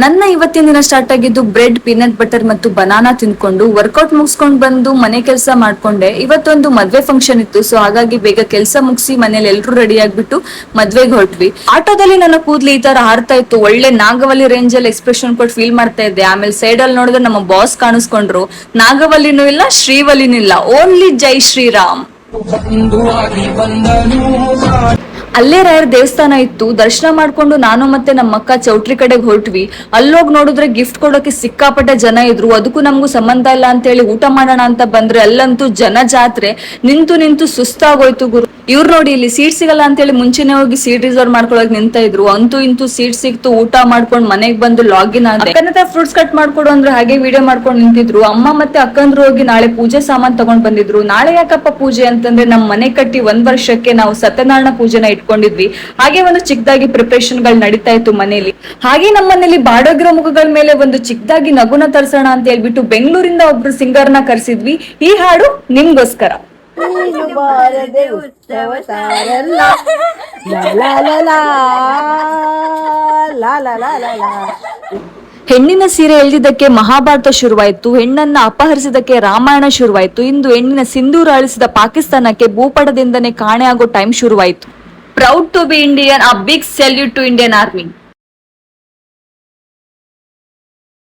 ನನ್ನ ಇವತ್ತಿನ ದಿನ ಸ್ಟಾರ್ಟ್ ಆಗಿದ್ದು ಬ್ರೆಡ್, ಪೀನಟ್ ಬಟರ್ ಮತ್ತು ಬನಾನಾ ತಿನ್ಕೊಂಡು ವರ್ಕೌಟ್ ಮುಗಿಸ್ಕೊಂಡು ಬಂದು ಮನೆ ಕೆಲಸ ಮಾಡ್ಕೊಂಡೆ. ಇವತ್ತೊಂದು ಮದ್ವೆ ಫಂಕ್ಷನ್ ಇತ್ತು, ಸೊ ಹಾಗಾಗಿ ಬೇಗ ಕೆಲಸ ಮುಗಿಸಿ ಮನೇಲಿ ಎಲ್ರು ರೆಡಿ ಆಗ್ಬಿಟ್ಟು ಮದ್ವೆಗೆ ಹೊರಟ್ವಿ. ಆಟೋದಲ್ಲಿ ನನ್ನ ಕೂದ್ಲು ಈ ತರ ಹಾರ್ತಾ ಇತ್ತು. ಒಳ್ಳೆ ನಾಗವಲ್ಲಿ ರೇಂಜ್ ಅಲ್ಲಿ ಎಕ್ಸ್ಪ್ರೆಷನ್ ಕೊಟ್ಟು ಫೀಲ್ ಮಾಡ್ತಾ ಇದ್ದೆ. ಆಮೇಲೆ ಸೈಡ್ ಅಲ್ಲಿ ನೋಡಿದ್ರೆ ನಮ್ಮ ಬಾಸ್ ಕಾಣಿಸ್ಕೊಂಡ್ರು. ನಾಗವಲ್ಲಿನೂ ಇಲ್ಲ, ಶ್ರೀವಲ್ಲಿನೂ ಇಲ್ಲ, ಓನ್ಲಿ ಜೈ ಶ್ರೀರಾಮ್. ಅಲ್ಲೇ ರಾಯರ್ ದೇವಸ್ಥಾನ ಇತ್ತು. ದರ್ಶನ ಮಾಡ್ಕೊಂಡು ನಾನು ಮತ್ತೆ ನಮ್ಮ ಅಕ್ಕ ಚೌಟ್ರಿ ಕಡೆಗೆ ಹೊರಟ್ವಿ. ಅಲ್ಲೋಗಿ ನೋಡಿದ್ರೆ ಗಿಫ್ಟ್ ಕೊಡೋಕೆ ಸಿಕ್ಕಾಪಟ್ಟೆ ಜನ ಇದ್ರು. ಅದಕ್ಕೂ ನಮಗೂ ಸಂಬಂಧ ಇಲ್ಲ ಅಂತ ಹೇಳಿ ಊಟ ಮಾಡೋಣ ಅಂತ ಬಂದ್ರೆ ಅಲ್ಲಂತೂ ಜನ ಜಾತ್ರೆ. ನಿಂತು ನಿಂತು ಸುಸ್ತಾಗೋಯ್ತು ಗುರು. ಇವ್ರು ನೋಡಿ ಇಲ್ಲಿ ಸೀಟ್ ಸಿಗಲ್ಲ ಅಂತ ಹೇಳಿ ಮುಂಚೆನೆ ಹೋಗಿ ಸೀಟ್ ರಿಸರ್ವ್ ಮಾಡ್ಕೊಳಕ್ ನಿಂತ ಇದ್ರು. ಅಂತೂ ಇಂತೂ ಸೀಟ್ ಸಿಕ್ತು. ಊಟ ಮಾಡ್ಕೊಂಡು ಮನೆಗ್ ಬಂದು ಲಾಗಿನ್ ಆದ್ರೆ ಅಕ್ಕನ ಫ್ರೂಟ್ಸ್ ಕಟ್ ಮಾಡ್ಕೊಡು ಅಂದ್ರೆ ಹಾಗೆ ವಿಡಿಯೋ ಮಾಡ್ಕೊಂಡು ನಿಂತಿದ್ರು. ಅಮ್ಮ ಮತ್ತೆ ಅಕ್ಕಂದ್ರು ಹೋಗಿ ನಾಳೆ ಪೂಜೆ ಸಾಮಾನ್ ತಗೊಂಡ್ ಬಂದಿದ್ರು. ನಾಳೆ ಯಾಕಪ್ಪ ಪೂಜೆ ಅಂತಂದ್ರೆ ನಮ್ ಮನೆ ಕಟ್ಟಿ 1 ವರ್ಷಕ್ಕೆ ನಾವು ಸತ್ಯನಾರಾಯಣ ಪೂಜೆನ ಇಟ್ಕೊಂಡಿದ್ವಿ. ಹಾಗೆ ಒಂದು ಚಿಕ್ಕದಾಗಿ ಪ್ರಿಪರೇಷನ್ ಗಳು ನಡೀತಾ ಇತ್ತು ಮನೇಲಿ. ಹಾಗೆ ನಮ್ಮ ಮನೇಲಿ ಬಾಡೋಗಿರೋ ಮುಖಗಳ ಮೇಲೆ ಒಂದು ಚಿಕ್ಕದಾಗಿ ನಗುನ ತರ್ಸೋಣ ಅಂತ ಹೇಳ್ಬಿಟ್ಟು ಬೆಂಗಳೂರಿಂದ ಒಬ್ರು ಸಿಂಗರ್ನ ಕರ್ಸಿದ್ವಿ. ಈ ಹಾಡು ನಿಮ್ಗೋಸ್ಕರ. ಹೆಣ್ಣಿನ ಸೀರೆ ಎಳೆದಿದ್ದಕ್ಕೆ ಮಹಾಭಾರತ ಶುರುವಾಯಿತು. ಹೆಣ್ಣನ್ನ ಅಪಹರಿಸಿದಕ್ಕೆ ರಾಮಾಯಣ ಶುರುವಾಯಿತು. ಇಂದು ಹೆಣ್ಣಿನ ಸಿಂಧೂರ ಅಳಿಸಿದ ಪಾಕಿಸ್ತಾನಕ್ಕೆ ಭೂಪಟದಿಂದನೇ ಕಾಣೆ ಆಗೋ ಟೈಮ್ ಶುರುವಾಯಿತು. Proud to be Indian. A big salute to Indian army.